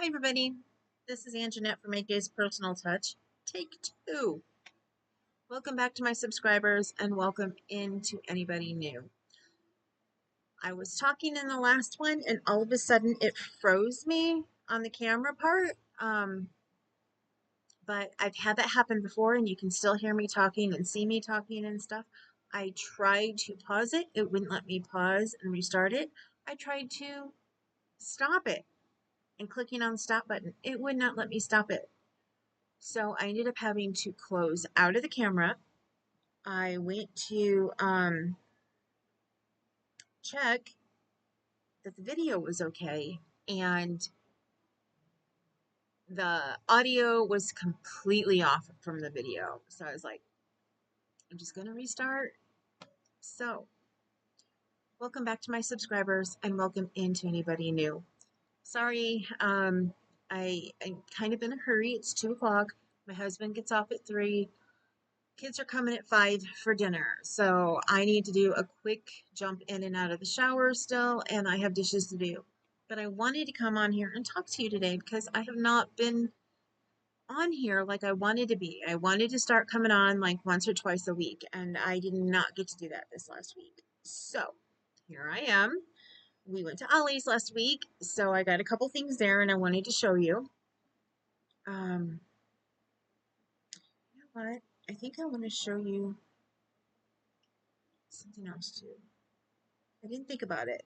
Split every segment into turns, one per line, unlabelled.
Hi everybody, this is Anjanette from 8 Days Personal Touch, take 2. Welcome back to my subscribers and welcome into anybody new. I was talking in the last one and all of a sudden it froze me on the camera part, but I've had that happen before and you can still hear me talking and see me talking and stuff. I tried to pause it, it wouldn't let me pause and restart it. I tried to stop it and clicking on the stop button, it would not let me stop it. So I ended up having to close out of the camera. I went to check that the video was okay, and the audio was completely off from the video. So I was like, I'm just going to restart. So welcome back to my subscribers and welcome into anybody new. Sorry, I'm kind of in a hurry. It's 2 o'clock. My husband gets off at 3. Kids are coming at 5 for dinner, so I need to do a quick jump in and out of the shower still, and I have dishes to do. But I wanted to come on here and talk to you today because I have not been on here like I wanted to be. I wanted to start coming on like once or twice a week, and I did not get to do that this last week. So here I am. We went to Ollie's last week, so I got a couple things there, and I wanted to show you. You know what? I think I want to show you something else too. I didn't think about it,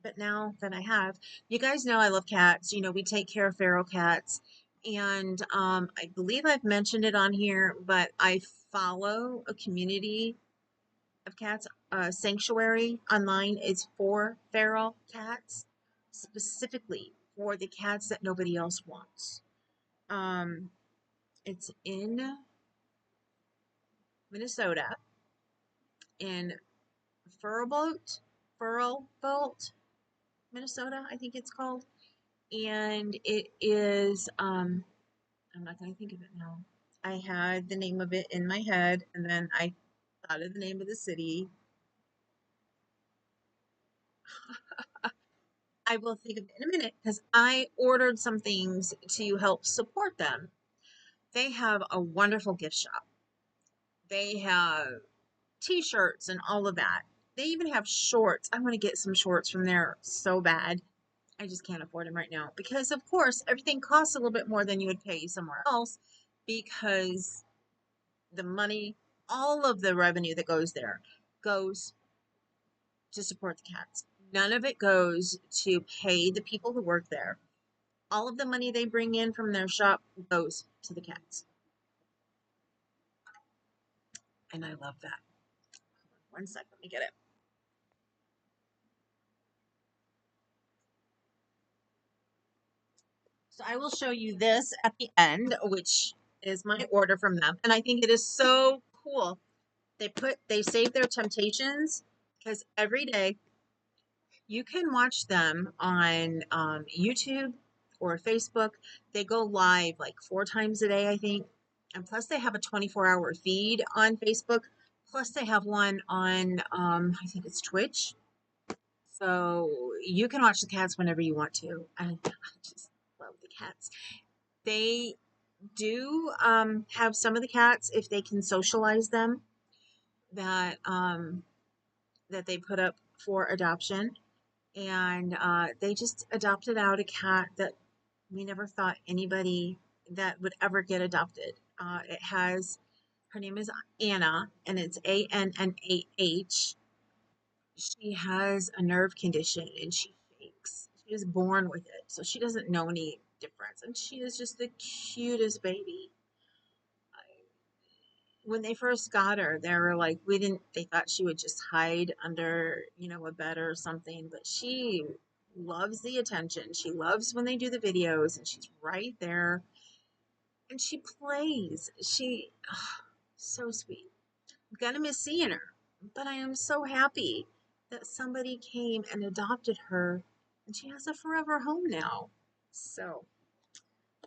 but now that I have, you guys know I love cats. You know, we take care of feral cats, and I believe I've mentioned it on here, but I follow a community of cats, sanctuary online. It's for feral cats, specifically for the cats that nobody else wants. It's in Minnesota, in Furlbolt, Minnesota, I think it's called. And it is, I'm not going to think of it now. I had the name of it in my head, and then I thought of the name of the city. I will think of it in a minute because I ordered some things to help support them. They have a wonderful gift shop. They have t-shirts and all of that. They even have shorts. I want to get some shorts from there so bad. I just can't afford them right now because, of course, everything costs a little bit more than you would pay somewhere else because the money, all of the revenue that goes there goes to support the cats. None of it goes to pay the people who work there. All of the money they bring in from their shop goes to the cats. And I love that. One sec, let me get it. So I will show you this at the end, which is my order from them. And I think it is so cool. They save their temptations because every day you can watch them on YouTube or Facebook. They go live like 4 times a day, I think. And plus they have a 24-hour feed on Facebook. Plus they have one on, I think it's Twitch. So you can watch the cats whenever you want to. I just love the cats. They do have some of the cats, if they can socialize them, that that they put up for adoption. And they just adopted out a cat that we never thought anybody that would ever get adopted. Her name is Anna, and it's Annah. She has a nerve condition and she shakes. She was born with it, so she doesn't know any difference. And she is just the cutest baby. When they first got her, they were like, they thought she would just hide under, a bed or something, but she loves the attention. She loves when they do the videos and she's right there and she plays. So sweet. I'm gonna miss seeing her, but I am so happy that somebody came and adopted her and she has a forever home now. So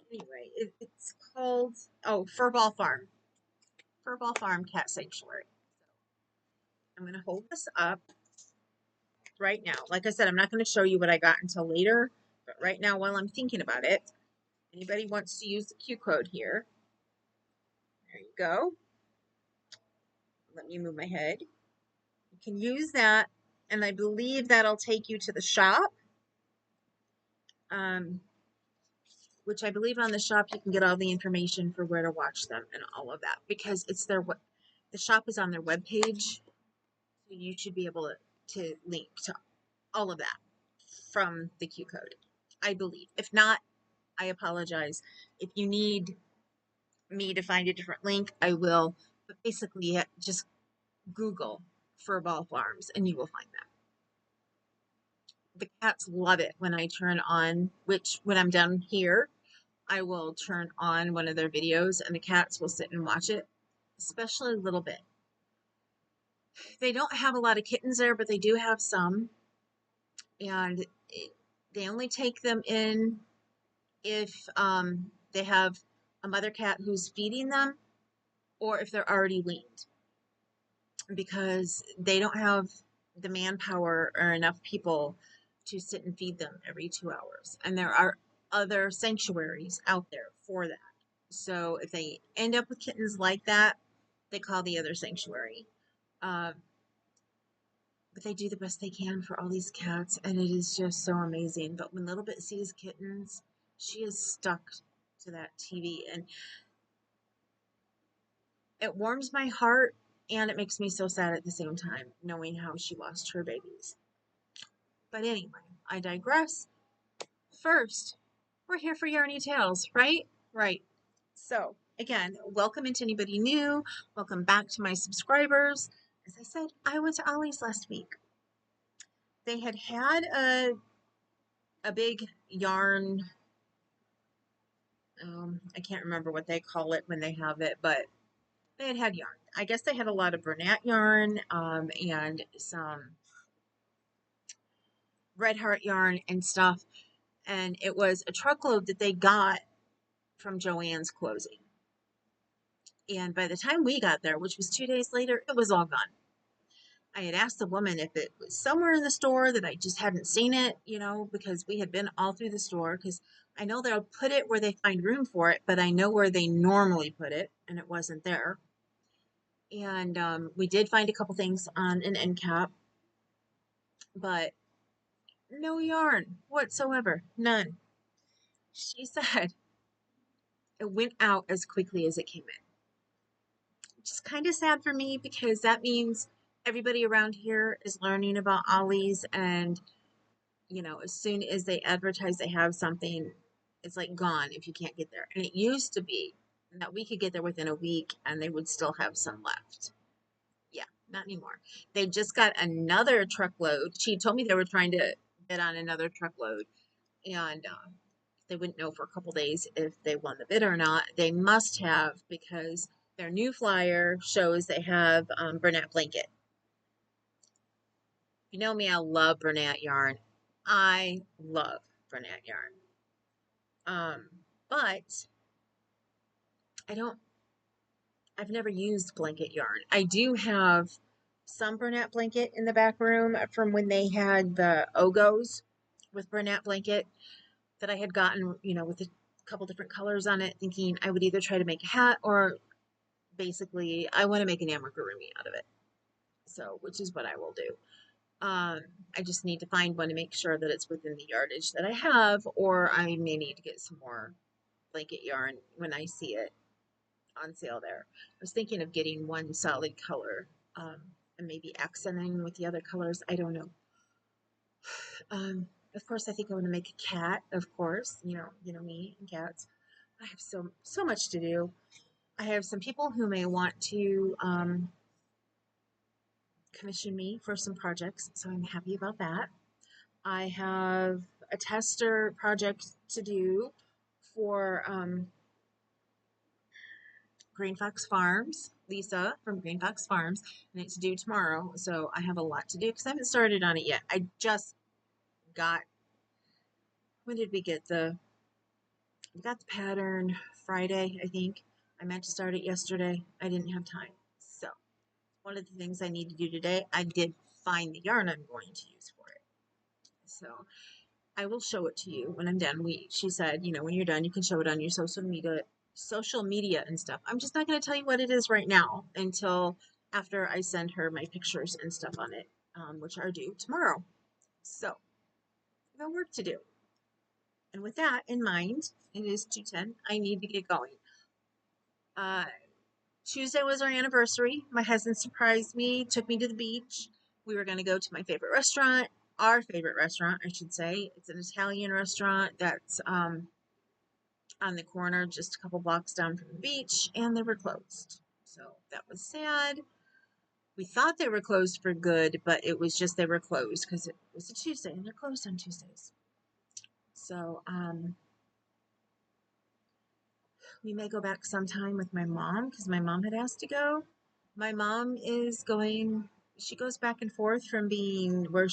anyway, it's called, Furball Farm Cat Sanctuary. I'm going to hold this up right now. Like I said, I'm not going to show you what I got until later But right now, while I'm thinking about it, anybody wants to use the Q code here, there you go. Let me move my head. You can use that, and I believe that'll take you to the shop. Which I believe on the shop you can get all the information for where to watch them and all of that, because it's the shop is on their webpage, so you should be able to link to all of that from the Q code, I believe. If not, I apologize. If you need me to find a different link, I will. But basically, just Google Furball Farms and you will find them. The cats love it when I turn on, which when I'm done here, I will turn on one of their videos and the cats will sit and watch it, especially a little bit. They don't have a lot of kittens there, but they do have some. And they only take them in if they have a mother cat who's feeding them or if they're already weaned, because they don't have the manpower or enough people to sit and feed them every 2 hours. And there are other sanctuaries out there for that. So if they end up with kittens like that, they call the other sanctuary. But they do the best they can for all these cats, and it is just so amazing. But when Little Bit sees kittens, she is stuck to that TV, and it warms my heart, and it makes me so sad at the same time, knowing how she lost her babies. But anyway, I digress. First, we're here for Yarny Tales, right? Right. So, again, welcome into anybody new. Welcome back to my subscribers. As I said, I went to Ollie's last week. They had a big yarn. I can't remember what they call it when they have it, but they had yarn. I guess they had a lot of Bernat yarn and some Red Heart yarn and stuff. And it was a truckload that they got from Joann's closing. And by the time we got there, which was 2 days later, it was all gone. I had asked the woman if it was somewhere in the store that I just hadn't seen it, because we had been all through the store, because I know they'll put it where they find room for it, but I know where they normally put it, and it wasn't there. And we did find a couple things on an end cap, but no yarn whatsoever. None. She said it went out as quickly as it came in. Which is kind of sad for me, because that means everybody around here is learning about Ollie's, and as soon as they advertise they have something, it's like gone if you can't get there. And it used to be that we could get there within a week and they would still have some left. Yeah, not anymore. They just got another truckload. She told me they were trying to bid on another truckload, and they wouldn't know for a couple days if they won the bid or not. They must have, because their new flyer shows they have Bernat blanket. You know me, I love Bernat yarn. I love Bernat yarn. But I've never used blanket yarn. I do have some Bernat blanket in the back room from when they had the Ogos with Bernat blanket that I had gotten, with a couple different colors on it, thinking I would either try to make a hat or basically I want to make an amigurumi out of it. So, which is what I will do. I just need to find one to make sure that it's within the yardage that I have, or I may need to get some more blanket yarn when I see it on sale there. I was thinking of getting one solid color and maybe accenting with the other colors. I don't know. Of course, I think I want to make a cat. Of course, you know me and cats. I have so much to do. I have some people who may want to commission me for some projects, so I'm happy about that. I have a tester project to do for Green Fox Farms, Lisa from Green Fox Farms, and it's due tomorrow. So I have a lot to do because I haven't started on it yet. I just got, when did we get we got the pattern Friday, I think. I meant to start it yesterday. I didn't have time. So one of the things I need to do today, I did find the yarn I'm going to use for it. So I will show it to you when I'm done. She said, when you're done, you can show it on your social media and stuff. I'm just not going to tell you what it is right now until after I send her my pictures and stuff on it, which are due tomorrow. So I've got work to do. And with that in mind, it is 2:10. I need to get going. Uh, Tuesday was our anniversary. My husband surprised me, took me to the beach. We were going to go to my favorite restaurant, our favorite restaurant, I should say. It's an Italian restaurant that's on the corner, just a couple blocks down from the beach, and they were closed. So that was sad. We thought they were closed for good, but it was just they were closed because it was a Tuesday and they're closed on Tuesdays. So we may go back sometime with my mom because my mom had asked to go. My mom is going, she goes back and forth from being where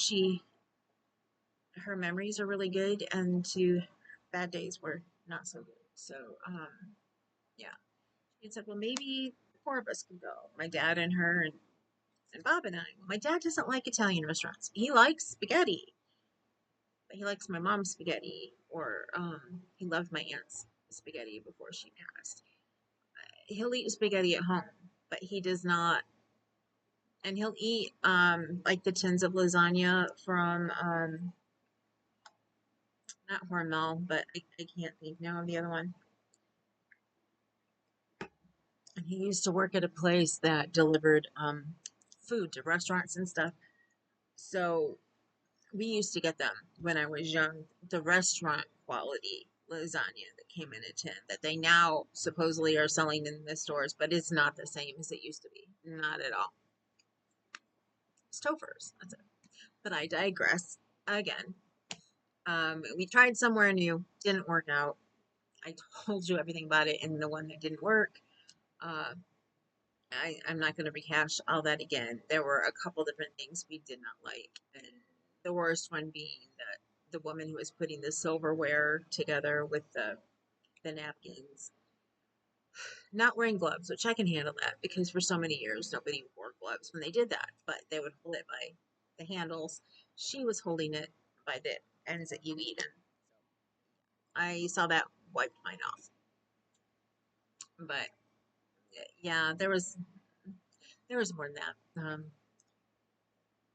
her memories are really good and to bad days were not so good. So, yeah. She said, well, maybe the four of us can go. My dad and her and Bob and I. My dad doesn't like Italian restaurants. He likes spaghetti, but he likes my mom's spaghetti, or he loved my aunt's spaghetti before she passed. He'll eat spaghetti at home, but he does not. And he'll eat like the tins of lasagna from not Hormel, but I can't think now of the other one. And he used to work at a place that delivered food to restaurants and stuff. So we used to get them when I was young, the restaurant quality lasagna that came in a tin that they now supposedly are selling in the stores, but it's not the same as it used to be. Not at all. Stouffer's, that's it. But I digress again. We tried somewhere new, didn't work out. I told you everything about it in the one that didn't work. Uh, I'm not going to rehash all that again. There were a couple different things we did not like, and the worst one being that the woman who was putting the silverware together with the napkins, not wearing gloves, which I can handle that because for so many years nobody wore gloves when they did that, but they would hold it by the handles. She was holding it by the ends that you eat, and I saw that wiped mine off. But yeah, there was more than that.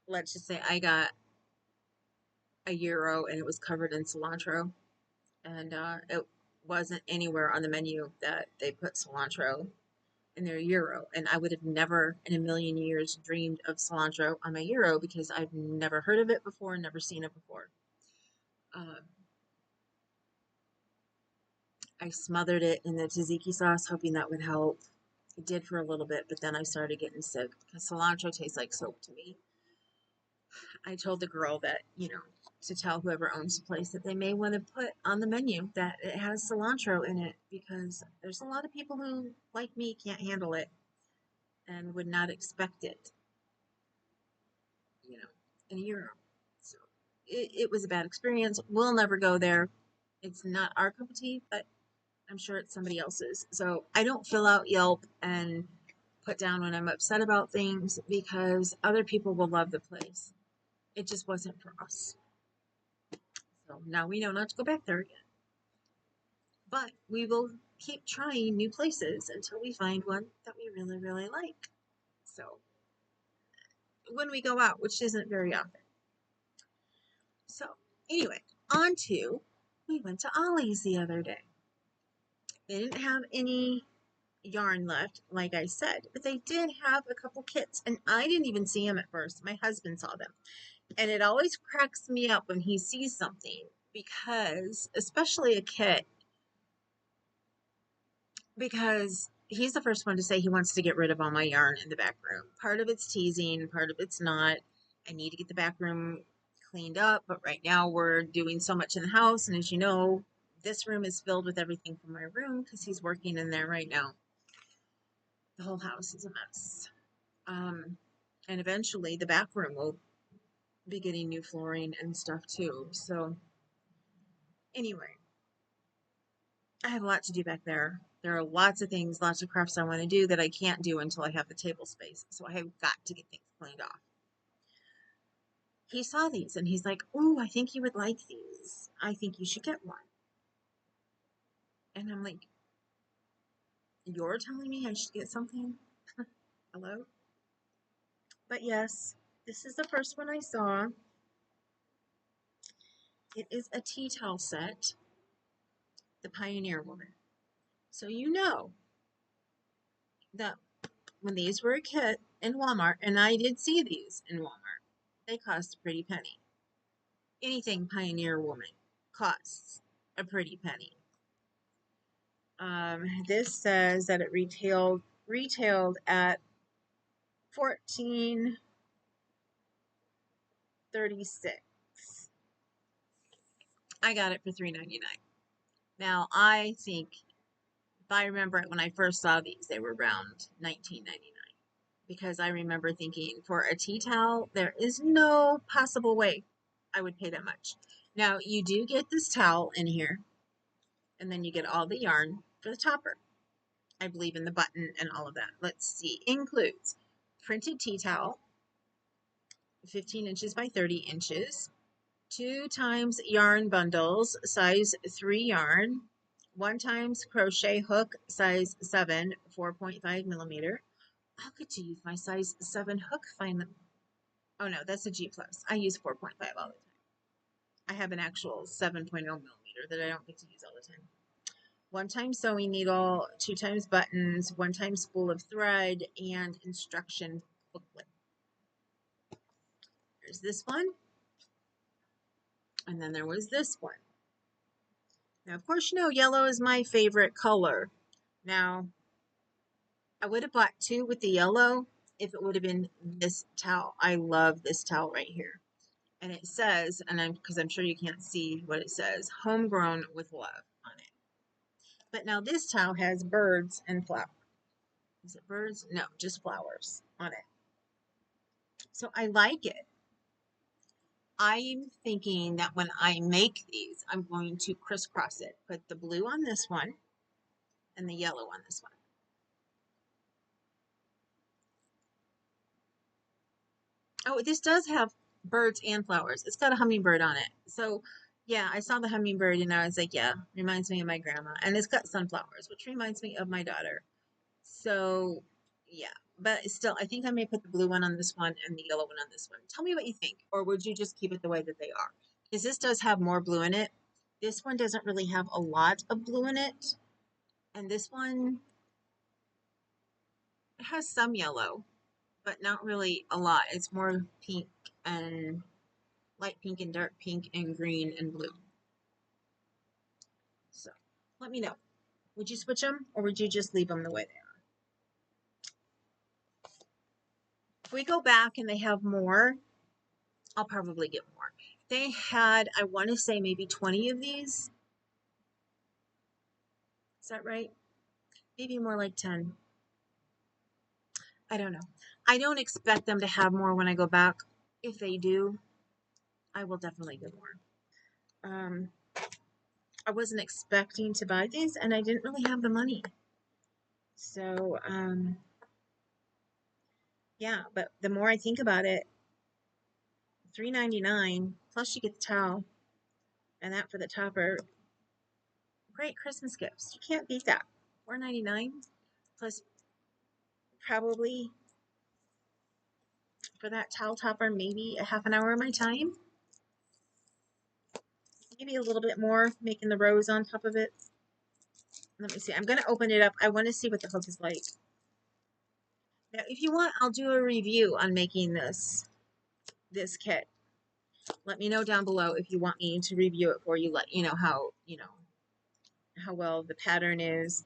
Let's just say I got a gyro and it was covered in cilantro, and it wasn't anywhere on the menu that they put cilantro in their gyro, and I would have never in a million years dreamed of cilantro on my gyro because I've never heard of it before, never seen it before. Um, I smothered it in the tzatziki sauce, hoping that would help. It did for a little bit, but then I started getting sick because cilantro tastes like soap to me. I told the girl that, to tell whoever owns the place that they may want to put on the menu that it has cilantro in it because there's a lot of people who, like me, can't handle it and would not expect it, in a euro. So it was a bad experience. We'll never go there. It's not our cup of tea, but I'm sure it's somebody else's. So I don't fill out Yelp and put down when I'm upset about things because other people will love the place. It just wasn't for us. So now we know not to go back there again. But we will keep trying new places until we find one that we really, really like. So when we go out, which isn't very often. So anyway, on to, we went to Ollie's the other day. They didn't have any yarn left, like I said, but they did have a couple kits, and I didn't even see them at first. My husband saw them, and it always cracks me up when he sees something because, especially a kit, because he's the first one to say he wants to get rid of all my yarn in the back room. Part of it's teasing, part of it's not. I need to get the back room cleaned up, but right now we're doing so much in the house, and as you know, this room is filled with everything from my room because he's working in there right now. The whole house is a mess. And eventually the back room will be getting new flooring and stuff too. So anyway, I have a lot to do back there. There are lots of things, lots of crafts I want to do that I can't do until I have the table space. So I have got to get things cleaned off. He saw these and he's like, "Oh, I think you would like these." because I think you should get one. And I'm like, you're telling me I should get something? Hello? But yes, this is the first one I saw. It is a tea towel set, the Pioneer Woman. So you know that when these were a kit in Walmart, and I did see these in Walmart, they cost a pretty penny. Anything Pioneer Woman costs a pretty penny. This says that it retailed at $14.36. I got it for $3.99. Now I think, if I remember it, when I first saw these, they were around $19.99. Because I remember thinking, for a tea towel, there is no possible way I would pay that much. Now, you do get this towel in here, and then you get all the yarn for the topper. I believe in the button and all of that. Let's see. Includes printed tea towel, 15 inches by 30 inches, 2 times yarn bundles, size 3 yarn, 1 times crochet hook, size 7, 4.5 millimeter. How could you use my size 7 hook? Oh no, that's a G+. I use 4.5 all the time. I have an actual 7.0 millimeter that I don't get to use all the time. 1 time sewing needle, 2 times buttons, 1 time spool of thread, and instruction booklet. There's this one. And then there was this one. Now, of course, you know, yellow is my favorite color. Now, I would have bought 2 with the yellow if it would have been this towel. I love this towel right here. And it says, because I'm sure you can't see what it says, homegrown with love on it. But now this towel has birds and flowers. Is it birds? No, just flowers on it. So I like it. I'm thinking that when I make these, I'm going to crisscross it. Put the blue on this one and the yellow on this one. Oh, this does have birds and flowers. It's got a hummingbird on it. So yeah, I saw the hummingbird and I was like, yeah, reminds me of my grandma. And it's got sunflowers, which reminds me of my daughter. So yeah, but still, I think I may put the blue one on this one and the yellow one on this one. Tell me what you think, or would you just keep it the way that they are? Because this does have more blue in it. This one doesn't really have a lot of blue in it. And this one, it has some yellow, but not really a lot. It's more pink and light pink and dark pink and green and blue. So let me know. Would you switch them or would you just leave them the way they are? If we go back and they have more, I'll probably get more. They had, I want to say maybe 20 of these. Is that right? Maybe more like 10. I don't know. I don't expect them to have more when I go back. If they do, I will definitely get more. I wasn't expecting to buy these and I didn't really have the money. So, yeah, but the more I think about it, $3.99 plus you get the towel and that for the topper. Great Christmas gifts. You can't beat that. $4.99 plus probably for that towel topper, maybe a half an hour of my time. Maybe a little bit more, making the rows on top of it. Let me see. I'm going to open it up. I want to see what the hook is like. Now, if you want, I'll do a review on making this kit. Let me know down below if you want me to review it for you. Let you know how well the pattern is.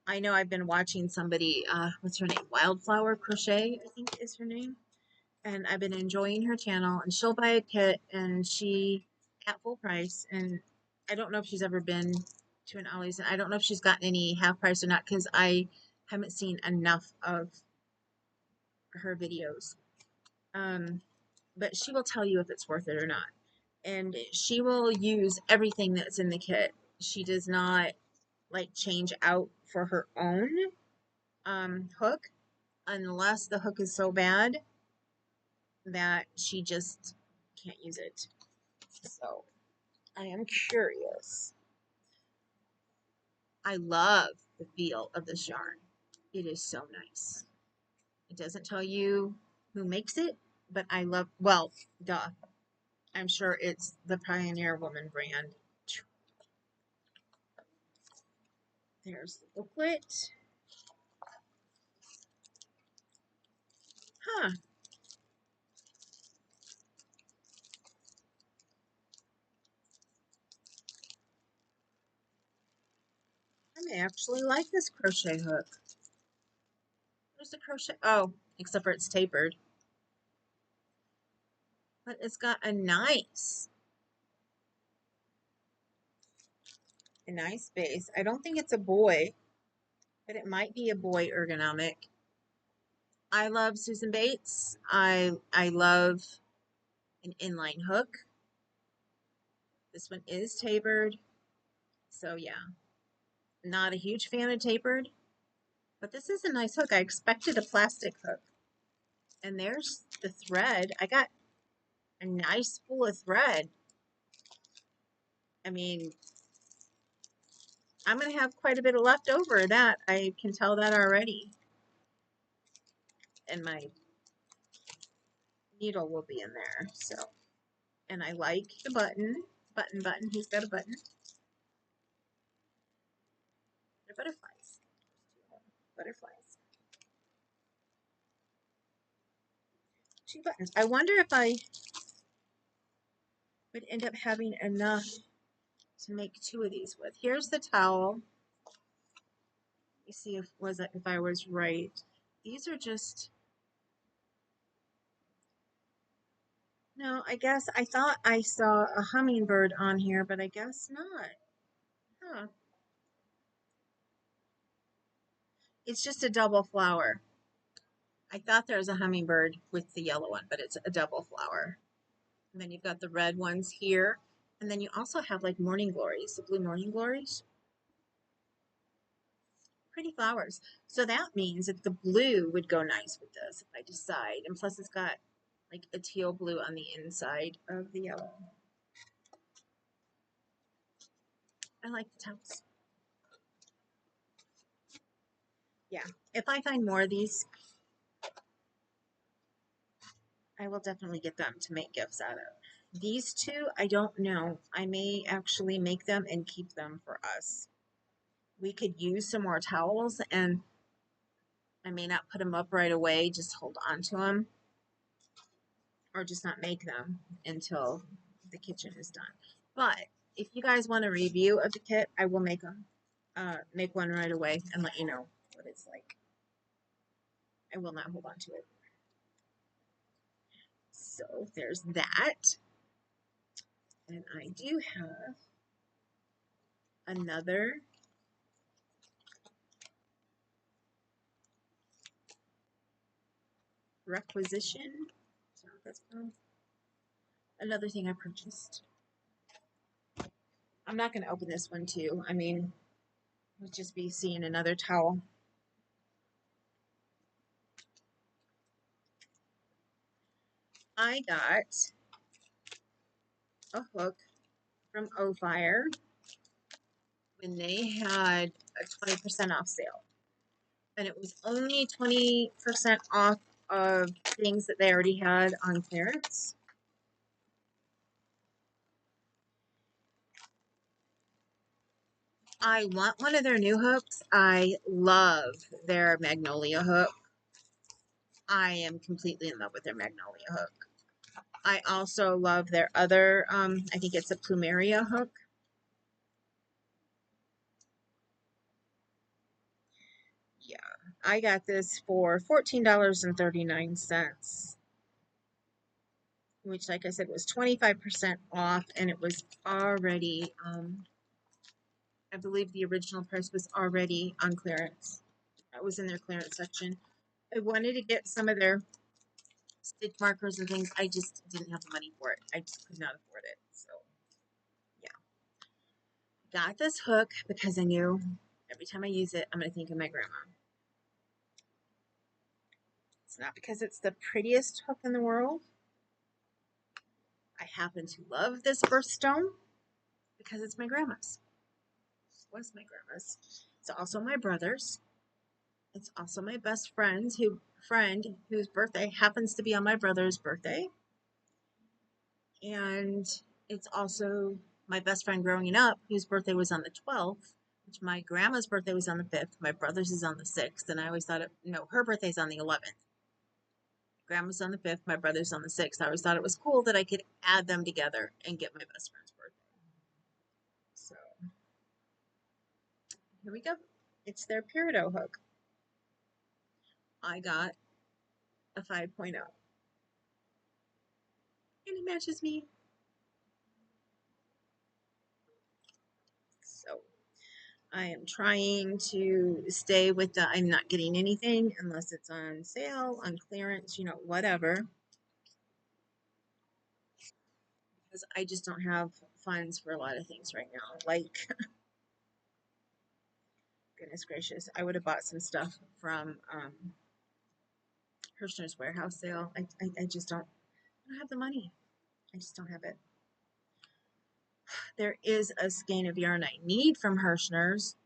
I know I've been watching somebody, what's her name? Wildflower Crochet, I think is her name. And I've been enjoying her channel, and she'll buy a kit and she at full price. And I don't know if she's ever been to an Ollie's, and I don't know if she's gotten any half price or not because I haven't seen enough of her videos. But she will tell you if it's worth it or not. And she will use everything that's in the kit. She does not like change out for her own hook unless the hook is so bad that she just can't use it. So I am curious. I love the feel of this yarn. It is so nice. It doesn't tell you who makes it, but I love, well, duh. I'm sure it's the Pioneer Woman brand. There's the booklet. Huh. I may actually like this crochet hook. There's the crochet. Oh, except for it's tapered. But it's got a nice base. I don't think it's a boy, but it might be a boy ergonomic. I love Susan Bates. I love an inline hook. This one is tapered. So yeah, not a huge fan of tapered, but this is a nice hook. I expected a plastic hook. And there's the thread. I got a nice spool of thread. I mean, I'm going to have quite a bit of left over. That I can tell that already. And my needle will be in there. So, and I like the button. Button. He's got a button. They're butterflies. Butterflies. 2 buttons. I wonder if I would end up having enough to make 2 of these with. Here's the towel. Let me see if I was right. These are just, no, I guess I thought I saw a hummingbird on here, but I guess not. Huh. It's just a double flower. I thought there was a hummingbird with the yellow one, but it's a double flower. And then you've got the red ones here. And then you also have like morning glories, the blue morning glories. Pretty flowers. So that means that the blue would go nice with this if I decide. And plus it's got like a teal blue on the inside of the yellow. I like the towels. Yeah, if I find more of these, I will definitely get them to make gifts out of. These 2, I don't know. I may actually make them and keep them for us. We could use some more towels, and I may not put them up right away, just hold on to them, or just not make them until the kitchen is done. But if you guys want a review of the kit, I will make them. Make one right away and let you know what it's like. I will not hold on to it. So there's that. And I do have another requisition. That's another thing I purchased. I'm not going to open this one too. I mean, we'll just be seeing another towel. I got a hook from O-Fire when they had a 20% off sale. And it was only 20% off of things that they already had on clearance. I want one of their new hooks. I love their Magnolia hook. I am completely in love with their Magnolia hook. I also love their other, I think it's a Plumeria hook. Yeah, I got this for $14.39, which, like I said, was 25% off, and it was already, I believe the original price was already on clearance. That was in their clearance section. I wanted to get some of their stitch markers and things. I just didn't have the money for it. I just could not afford it. So, yeah. Got this hook because I knew every time I use it, I'm going to think of my grandma. It's not because it's the prettiest hook in the world. I happen to love this birthstone. because it's my grandma's. It was my grandma's. It's also my brother's. It's also my best friend whose birthday happens to be on my brother's birthday. And it's also my best friend growing up whose birthday was on the 12th, which my grandma's birthday was on the 5th. My brother's is on the 6th. And I always thought, no, her birthday's on the 11th. Grandma's on the 5th, my brother's on the 6th. I always thought it was cool that I could add them together and get my best friend's birthday. So here we go. It's their peridot hook. I got a 5.0. And it matches me. So I am trying to stay with I'm not getting anything unless it's on sale, on clearance, whatever. Because I just don't have funds for a lot of things right now. Like, goodness gracious, I would have bought some stuff from Hirschner's warehouse sale. I just don't have the money. I just don't have it. There is a skein of yarn I need from Hirschner's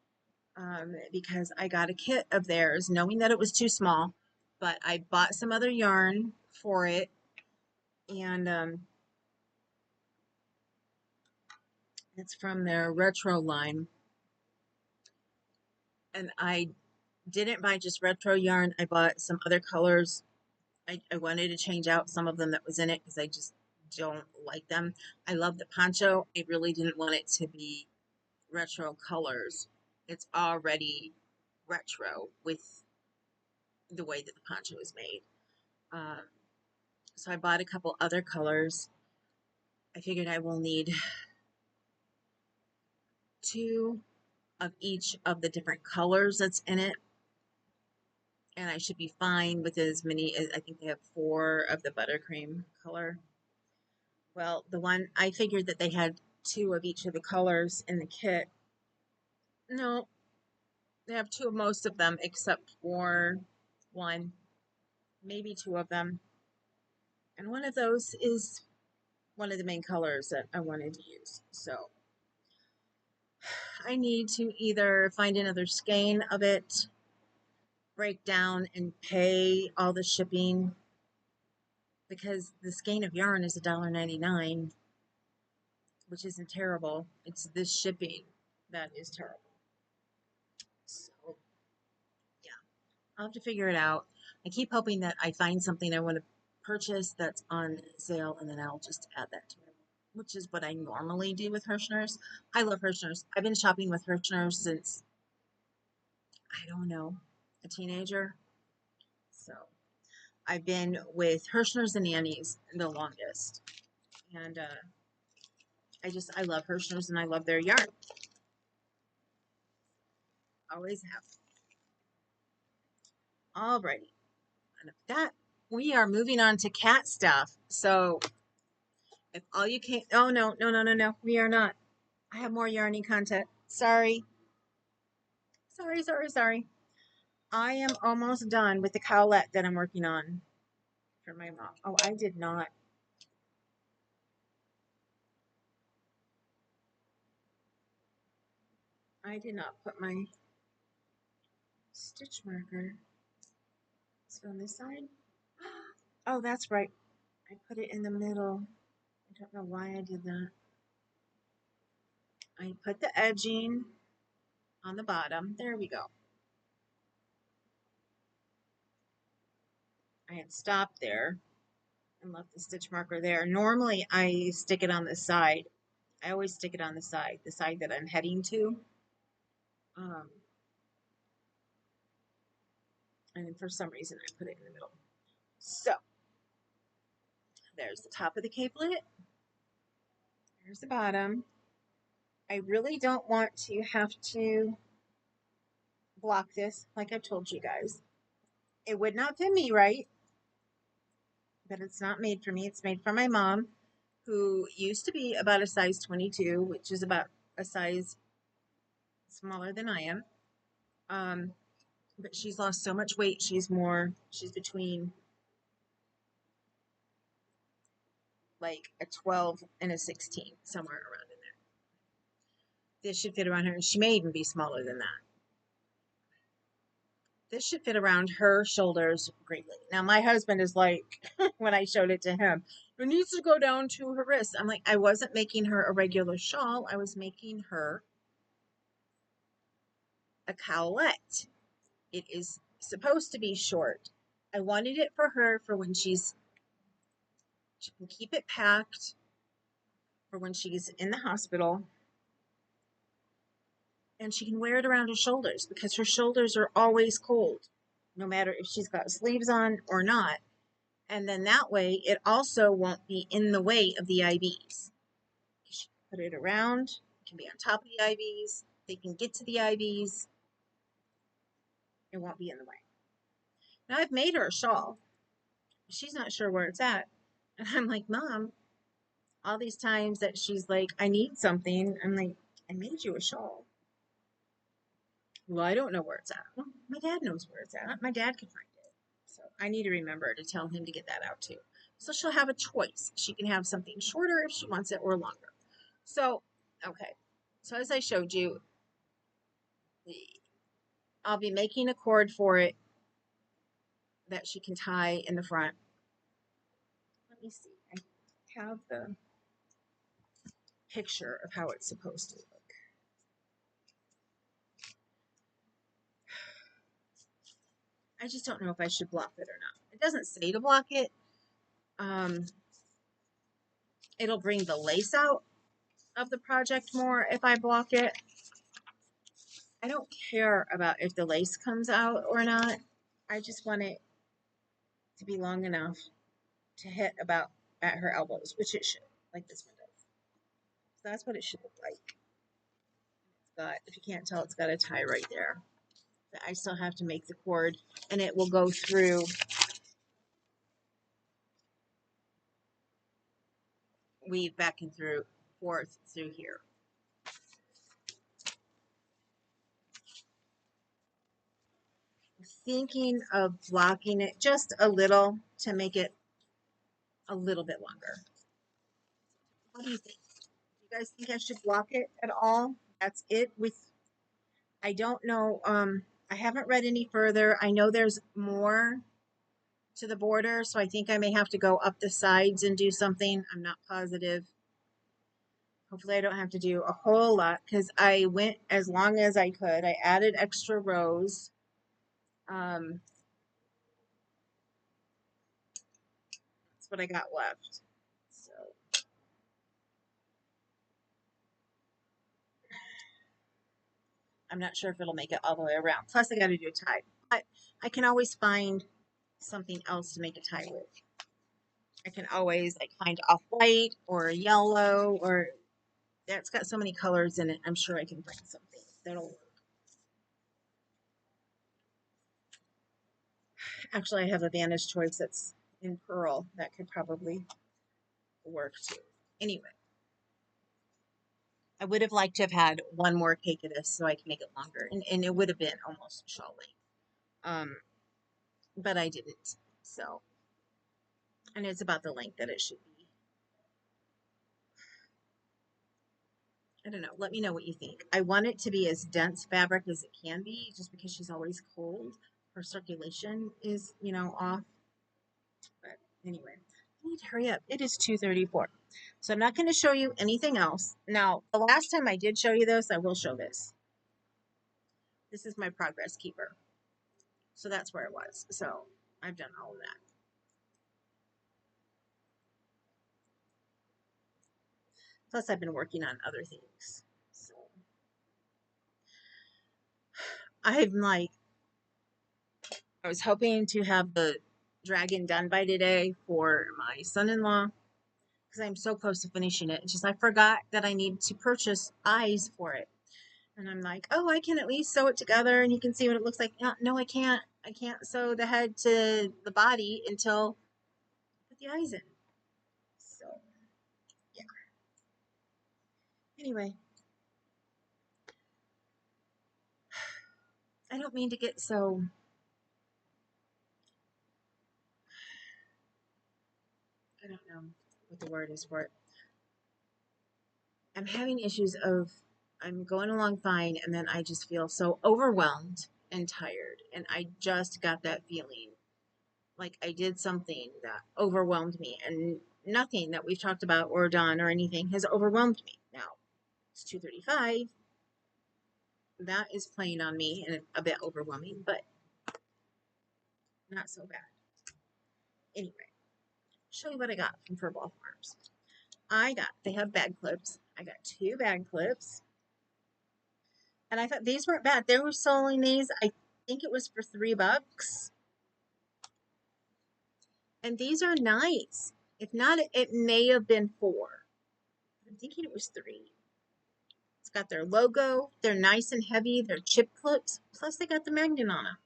because I got a kit of theirs knowing that it was too small, but I bought some other yarn for it, and it's from their retro line. And I didn't buy just retro yarn. I bought some other colors. I wanted to change out some of them that was in it because I just don't like them. I love the poncho. I really didn't want it to be retro colors. It's already retro with the way that the poncho is made. So I bought a couple other colors. I figured I will need 2 of each of the different colors that's in it. And I should be fine with as many as I think they have 4 of the buttercream color. Well, the one I figured that they had 2 of each of the colors in the kit. No, they have 2 of most of them except for 1, maybe 2 of them. And one of those is one of the main colors that I wanted to use. So I need to either find another skein of it, break down and pay all the shipping, because the skein of yarn is $1.99, which isn't terrible. It's this shipping that is terrible. So yeah, I'll have to figure it out. I keep hoping that I find something I want to purchase that's on sale, and then I'll just add that to it, which is what I normally do with Hirschner's. I love Hirschner's. I've been shopping with Hirschner's since, I don't know, a teenager. So I've been with Hirschner's and Yarny's the longest. And I love Hirschner's and I love their yarn. Always have. Alrighty. And with that, we are moving on to cat stuff. So if all you can, oh no, no, no, no, no, we are not. I have more Yarny content. Sorry. Sorry, sorry, sorry. I am almost done with the cowlet that I'm working on for my mom. Oh, I did not. I did not put my stitch marker. Is it on this side? Oh, that's right. I put it in the middle. I don't know why I did that. I put the edging on the bottom. There we go. I had stopped there and left the stitch marker there. Normally I stick it on the side. I always stick it on the side that I'm heading to. And for some reason I put it in the middle. So there's the top of the capelet. There's the bottom. I really don't want to have to block this like I've told you guys. It would not fit me right, but it's not made for me. It's made for my mom, who used to be about a size 22, which is about a size smaller than I am. But she's lost so much weight. She's between like a 12 and a 16, somewhere around in there. This should fit around her. She may even be smaller than that. This should fit around her shoulders greatly. Now, my husband is like, when I showed it to him, it needs to go down to her wrist. I'm like, I wasn't making her a regular shawl. I was making her a cowlette. It is supposed to be short. I wanted it for her for when she can keep it packed for when she's in the hospital, and she can wear it around her shoulders because her shoulders are always cold, no matter if she's got sleeves on or not. And then that way, it also won't be in the way of the IVs. She can put it around, it can be on top of the IVs, they can get to the IVs, it won't be in the way. Now, I've made her a shawl. She's not sure where it's at. And I'm like, Mom, all these times that she's like, I need something, I'm like, I made you a shawl. Well, I don't know where it's at. Well, my dad knows where it's at. My dad can find it. So I need to remember to tell him to get that out too. So she'll have a choice. She can have something shorter if she wants it or longer. So, okay. So as I showed you, I'll be making a cord for it that she can tie in the front. Let me see. I have the picture of how it's supposed to look. I just don't know if I should block it or not. It doesn't say to block it. It'll bring the lace out of the project more if I block it. I don't care about if the lace comes out or not. I just want it to be long enough to hit about at her elbows, which it should, like this one does. So that's what it should look like. It's got, if you can't tell, it's got a tie right there. But I still have to make the cord, and it will go through weave back and forth through here. I'm thinking of blocking it just a little to make it a little bit longer. What do you think? Do you guys think I should block it at all? That's it. I don't know. I haven't read any further. I know there's more to the border, so I think I may have to go up the sides and do something. I'm not positive. Hopefully I don't have to do a whole lot because I went as long as I could. I added extra rows. That's what I got left. So I'm not sure if it'll make it all the way around. Plus I got to do a tie. But I can always find something else to make a tie with. I can always like find off white or yellow, or it's got so many colors in it. I'm sure I can find something that'll work. Actually, I have a Vantage choice that's in pearl that could probably work too. Anyway, I would have liked to have had one more cake of this so I can make it longer, and it would have been almost shawl length. But I didn't. So, and it's about the length that it should be. I don't know. Let me know what you think. I want it to be as dense fabric as it can be, just because she's always cold. Her circulation is, off. But anyway, I need to hurry up. It is 2:34. So I'm not going to show you anything else. Now, the last time I did show you this, I will show this. This is my progress keeper. So that's where it was. So I've done all of that. Plus, I've been working on other things. So I was hoping to have the dragon done by today for my son-in-law because I'm so close to finishing it. It's just I forgot that I need to purchase eyes for it. And I'm like, oh, I can at least sew it together and you can see what it looks like. No, I can't. I can't sew the head to the body until I put the eyes in. So, yeah. Anyway, I don't mean to get so I don't know what the word is for it. I'm having issues of I'm going along fine, and then I just feel so overwhelmed and tired. And I just got that feeling like I did something that overwhelmed me, and nothing that we've talked about or done or anything has overwhelmed me. Now it's 2:35. That is playing on me and a bit overwhelming, but not so bad. Anyway, show you what I got from Furball Farms. They have bag clips. I got 2 bag clips. And I thought these weren't bad. They were selling these, I think it was for $3. And these are nice. If not, it may have been 4. I'm thinking it was 3. It's got their logo. They're nice and heavy. They're chip clips. Plus, they got the magnet on them.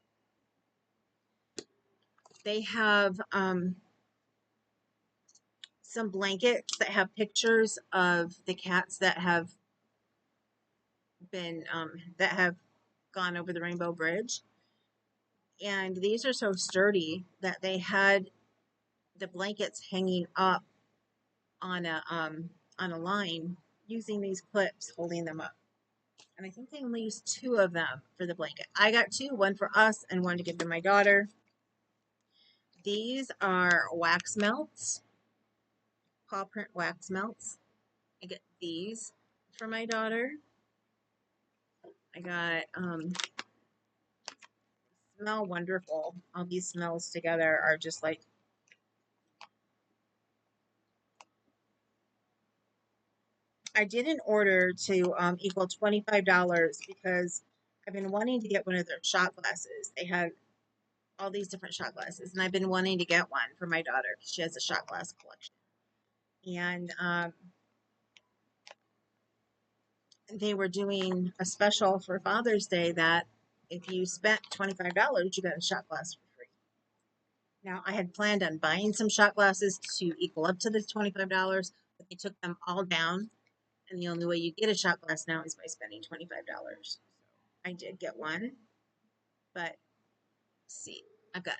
They have some blankets that have pictures of the cats that have been that have gone over the Rainbow Bridge. And these are so sturdy that they had the blankets hanging up on a line using these clips holding them up. And I think they only used 2 of them for the blanket. I got 2, one for us and one to give to my daughter. These are wax melts, paw print wax melts. I get these for my daughter. I got smell wonderful. All these smells together are just like, I did an order to equal $25 because I've been wanting to get one of their shot glasses. They had all these different shot glasses, and I've been wanting to get one for my daughter. She has a shot glass collection. And they were doing a special for Father's Day that if you spent $25, you got a shot glass for free. Now, I had planned on buying some shot glasses to equal up to the $25, but they took them all down. And the only way you get a shot glass now is by spending $25. I did get one, but let's see, I've got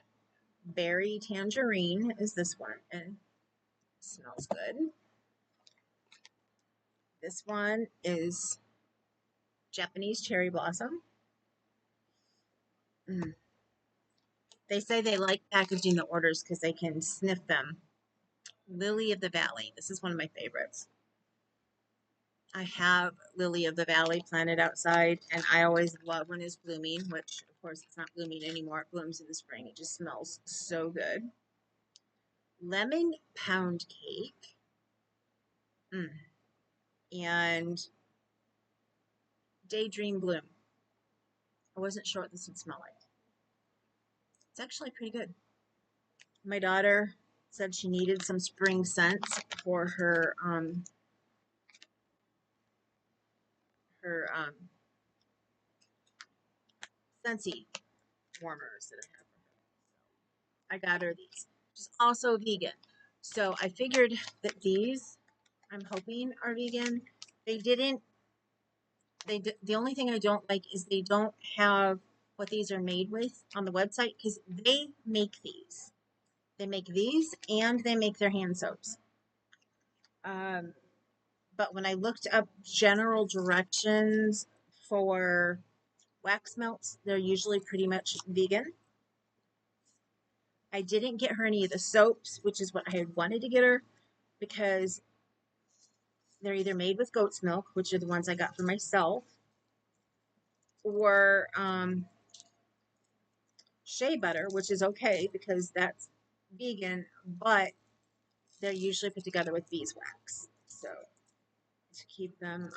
berry tangerine is this one, and it smells good. This one is Japanese cherry blossom. They say they like packaging the orders because they can sniff them. Lily of the Valley. This is one of my favorites. I have Lily of the Valley planted outside, and I always love when it's blooming, which, of course, it's not blooming anymore. It blooms in the spring. It just smells so good. Lemon pound cake. And Daydream Bloom. I wasn't sure what this would smell like. It's actually pretty good. My daughter said she needed some spring scents for her Scentsy warmers that I have for her. I got her these, which is also vegan. So I figured that these, I'm hoping, are vegan. They didn't. The only thing I don't like is they don't have what these are made with on the website because they make these. They make these and they make their hand soaps. But when I looked up general directions for wax melts, they're usually pretty much vegan. I didn't get her any of the soaps, which is what I had wanted to get her, because they're either made with goat's milk, which are the ones I got for myself, or shea butter, which is okay because that's vegan, but they're usually put together with beeswax. So to keep them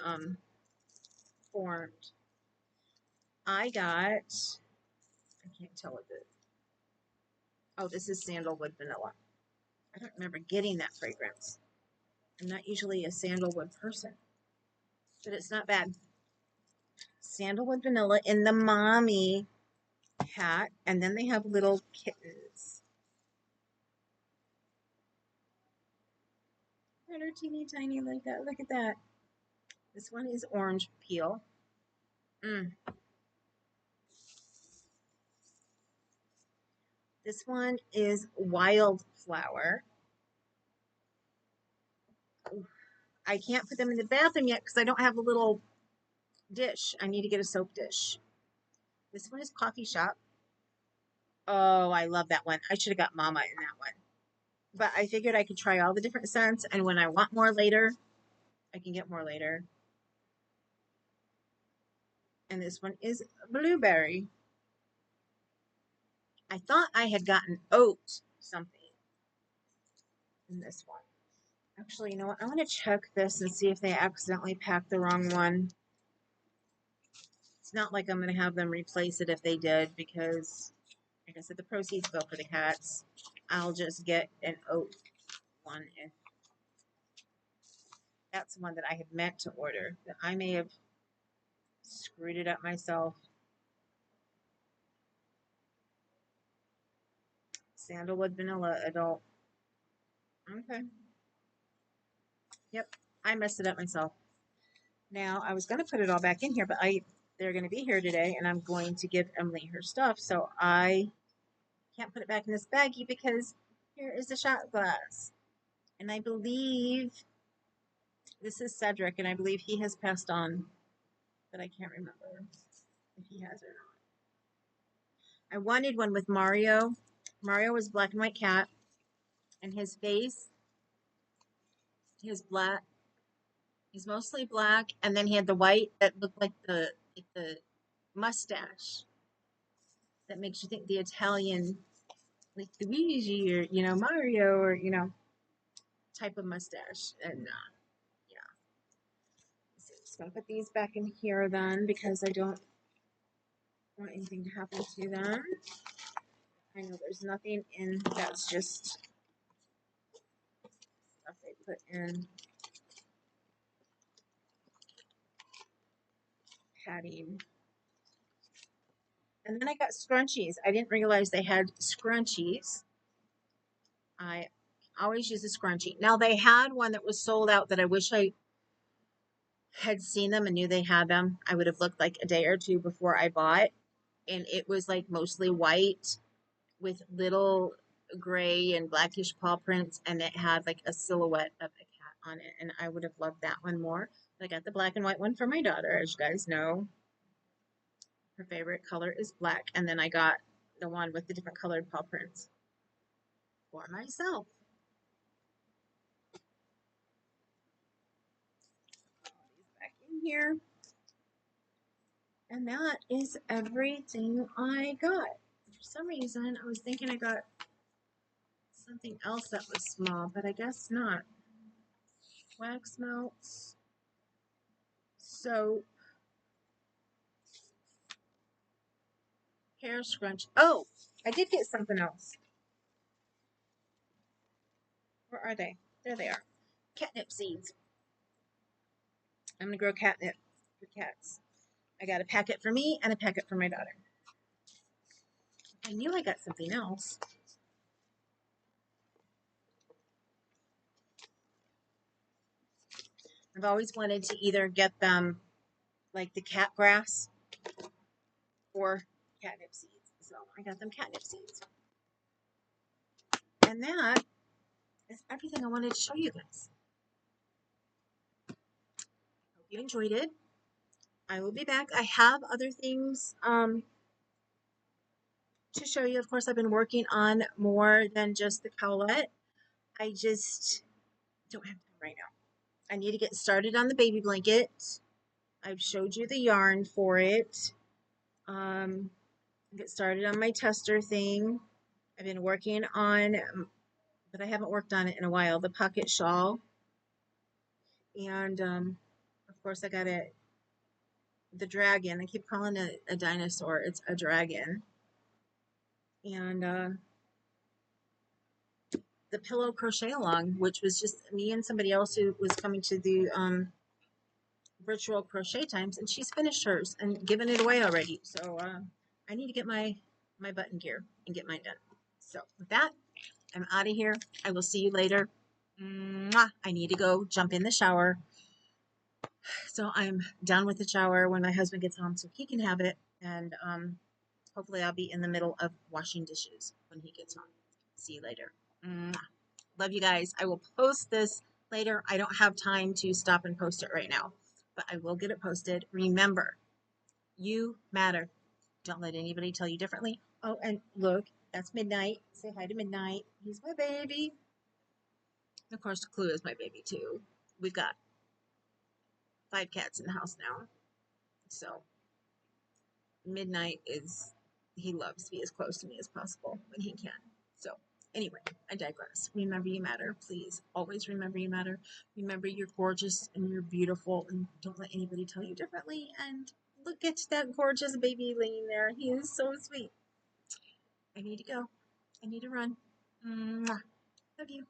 formed. I can't tell what this. Oh, this is sandalwood vanilla. I don't remember getting that fragrance. I'm not usually a sandalwood person, but it's not bad. Sandalwood vanilla in the mommy hat, and then they have little kittens. They're teeny tiny like that. Look at that. This one is orange peel. This one is wildflower. I can't put them in the bathroom yet because I don't have a little dish. I need to get a soap dish. This one is Coffee Shop. Oh, I love that one. I should have got Mama in that one. But I figured I could try all the different scents, and when I want more later, I can get more later. And this one is Blueberry. I thought I had gotten oat something in this one. Actually, you know what? I want to check this and see if they accidentally packed the wrong one. It's not like I'm going to have them replace it if they did, because, like I said, the proceeds go for the cats. I'll just get an oat one if that's the one that I had meant to order. I may have screwed it up myself. Sandalwood vanilla adult. Okay. Yep. I messed it up myself. Now, I was going to put it all back in here, but they're going to be here today, and I'm going to give Emily her stuff, so I can't put it back in this baggie because here is the shot glass. And I believe this is Cedric, and I believe he has passed on, but I can't remember if he has or not. I wanted one with Mario. Mario was black and white cat, and his face, he was black. He's mostly black, and then he had the white that looked like the mustache that makes you think the Italian, like Luigi or Mario or type of mustache. And yeah, so I'm just gonna put these back in here then because I don't want anything to happen to them. I know there's nothing in that's just stuff they put in padding. And then I got scrunchies. I didn't realize they had scrunchies. I always use a scrunchie. Now they had one that was sold out that I wish I had seen them and knew they had them. I would have looked like a day or two before I bought. And it was like mostly white with little gray and blackish paw prints, and it had like a silhouette of a cat on it. And I would have loved that one more. But I got the black and white one for my daughter, as you guys know. Her favorite color is black. And then I got the one with the different colored paw prints for myself. Back in here. And that is everything I got. For some reason, I was thinking I got something else that was small, but I guess not. Wax melts, soap, hair scrunch. Oh, I did get something else. Where are they? There they are. Catnip seeds. I'm going to grow catnip for cats. I got a packet for me and a packet for my daughter. I knew I got something else. I've always wanted to either get them like the cat grass or catnip seeds. So I got them catnip seeds. And that is everything I wanted to show you guys. Hope you enjoyed it. I will be back. I have other things to show you. Of course, I've been working on more than just the cowlet. I just don't have time right now. I need to get started on the baby blanket. I've showed you the yarn for it. Get started on my tester thing. I've been working on, but I haven't worked on it in a while, the pocket shawl. And of course, I got the dragon. I keep calling it a dinosaur. It's a dragon. And the pillow crochet along, which was just me and somebody else who was coming to the virtual crochet times, and she's finished hers and given it away already. So I need to get my button gear and get mine done. So with that, I'm out of here. I will see you later. Mwah! I need to go jump in the shower. So I'm done with the shower when my husband gets home so he can have it. And hopefully I'll be in the middle of washing dishes when he gets home. See you later. Mwah! Love you guys. I will post this later. I don't have time to stop and post it right now. but I will get it posted. Remember, you matter. Don't let anybody tell you differently. Oh, and look, that's Midnight. Say hi to Midnight. He's my baby. Of course, Clue is my baby too. We've got 5 cats in the house now. So Midnight he loves to be as close to me as possible when he can. So anyway, I digress. Remember you matter, please. Always remember you matter. Remember you're gorgeous and you're beautiful, and don't let anybody tell you differently. And look at that gorgeous baby laying there. He is so sweet. I need to go. I need to run. Mwah. Love you.